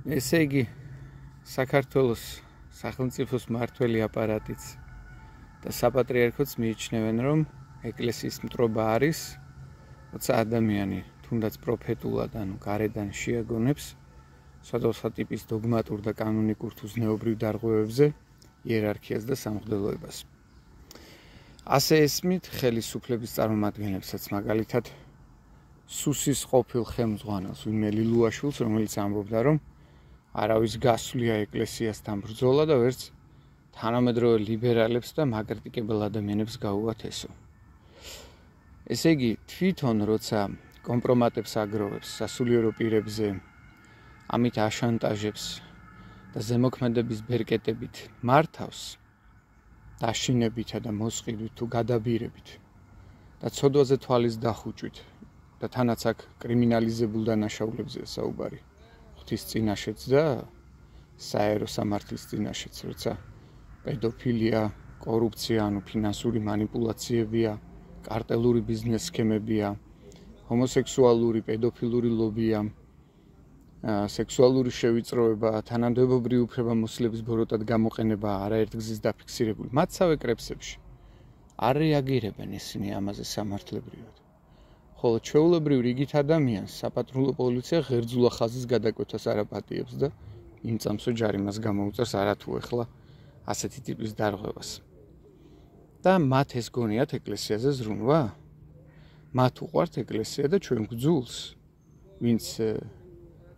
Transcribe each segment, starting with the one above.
ესე იგი, საქართველოს სახელმწიფოს მმართველი აპარატიც და საპატრიარქოც მიიჩნევენ, რომ ეკლესიის მტრობა არის, როცა ადამიანი თუნდაც პროფეტულად, ანუ გარედან შეაგონებს სხვადასხვა ტიპის დოგმატურ და კანონიკურ თუ ზნეობრივ დარღვევებზე იერარქიას და სამღვდელოებას. ასე ესმით ხელისუფლების წარმომადგენლებსაც, მაგალითად სუსის ყოფილ ხელმძღვანელს ვინმე ლილუაშვილს, რომელიც ამბობდა, რომ არავის გასვლია ეკლესიასთან ბრძოლა და ვერც თანამედროვე ლიბერალებს და მაკრიტიკებელ ადამიანებს გაუვათ ესო. ესე იგი, თვითონ როცა კომპრომატებს აგროვებს სასულიერო პირებზე, ამით აშანტაჟებს და ზემოქმედების ბერკეტებით მართავს, დაშინებითა და მოსყიდვით თუ გადაბირებით და ცოდვაზე თვალის დახუჭვით და თანაც აქ კრიმინალიზებულ დანაშაულებზეა საუბარი. ღვთის წინაშეც და საერო სამართლის წინაშეც, როცა პედოფილია, კორუფცია, ანუ ფინანსური მანიპულაციებია, კარტელური ბიზნეს სქემებია, ჰომოსექსუალური, პედოფილური ლობია, სექსუალური შევიწროება, თანამდებობრივი უფლებამოსილების ბოროტად გამოყენება არაერთ გზის დაფიქსირებული. მათსავე კრებსებში არ რეაგირებენ ისინი ამაზე სამართლებრივად. ხოლო ჩვეულებრივ რიგით ადამიანს საპატრულო პოლიცია ღერძულა ხაზის გადაკვეთას არ აპატიებს და იმ წამსო ჯარიმას გამოუწევს არათუ ეხლა ასეთი ტიპის დარღვევას. და მათ ეს გონიათ ეკლესიაზე ზრუნვა? მათ უყვართ ეკლესია და ჩვენ გძულს, ვინც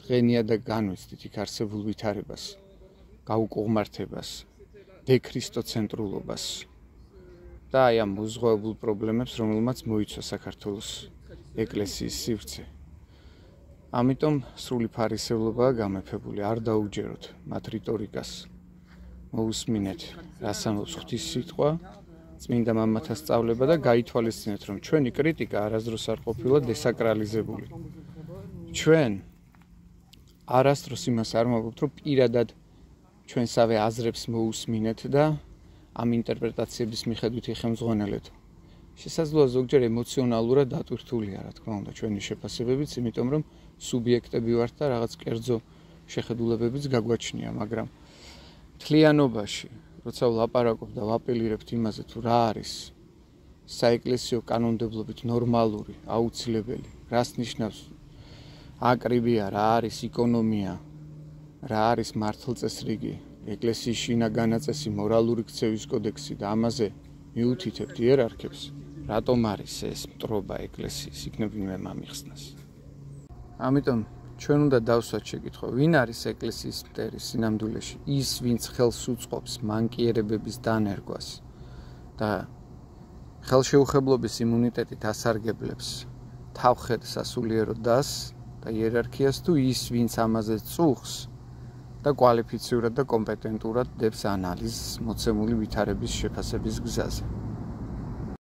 დღენია და განვიცდით იქ არსებულ ვითარებას, გაუკუღმართებას, დექრისტოცენტრულობას და აი ამ მოზღვეობულ პრობლემებს, რომელმაც მოიცვა საქართველოს ეკლესიის სივრცე. ამიტომ სრული ფარისევლობაა გამეფებული, არ დაუჯეროთ მათ რიტორიკას. მოусმინეთ, რას ამბობს ღვთის სიტყვა, წმინდა მამათა სწავლება და გაითვალისწინეთ, რომ ჩვენი კრიტიკა არასდროს არ ყოფილა დესაკრალიზებული. ჩვენ არასდროს იმას არ ვამბობთ, რომ პირადად ჩვენსავე აზრებს მოусმინეთ და ამ ინტერპრეტაციების მიხედვით იხემძღვანელეთ. შესაძლოა ზოგჯერ ემოციონალურად დატვირთულია, რა თქმა უნდა, ჩვენი შეფასებებიც, იმიტომ რომ სუბიექტები ვართ და რაღაც კერძო შეხედულებებიც გაგვაჩნია, მაგრამ მთლიანობაში, როცა ვლაპარაკობ და ვაპელირებთ იმაზე, თუ რა არის საეკლესიო კანონმდებლობით ნორმალური, აუცილებელი, რას ნიშნავს აკრიბია, რა არის იკონომია, რა არის მართლწესრიგი, ეკლესიის შინაგანაწესი, მორალური ქცევის კოდექსი და ამაზე მიუთითებთ იერარქებს, რატომ არის ეს მტრობა ეკლესიის, იქნებ ვინმე მომიხსნას. ამიტომ ჩვენ უნდა დავსვათ შეკითხვა, ვინ არის ეკლესიის მტერი სინამდვილეში? ის, ვინც ხელს უწყობს მანკიერებების დანერგვას და ხელშეუხებლობის იმუნიტეტით ასარგებლებს თავხედ სასულიერო დასს და იერარქიას, თუ ის, ვინც ამაზე წუხს და კვალიფიციურად და კომპეტენტურად დებს ანალიზს მოცემული ვითარების შეფასების გზაზე.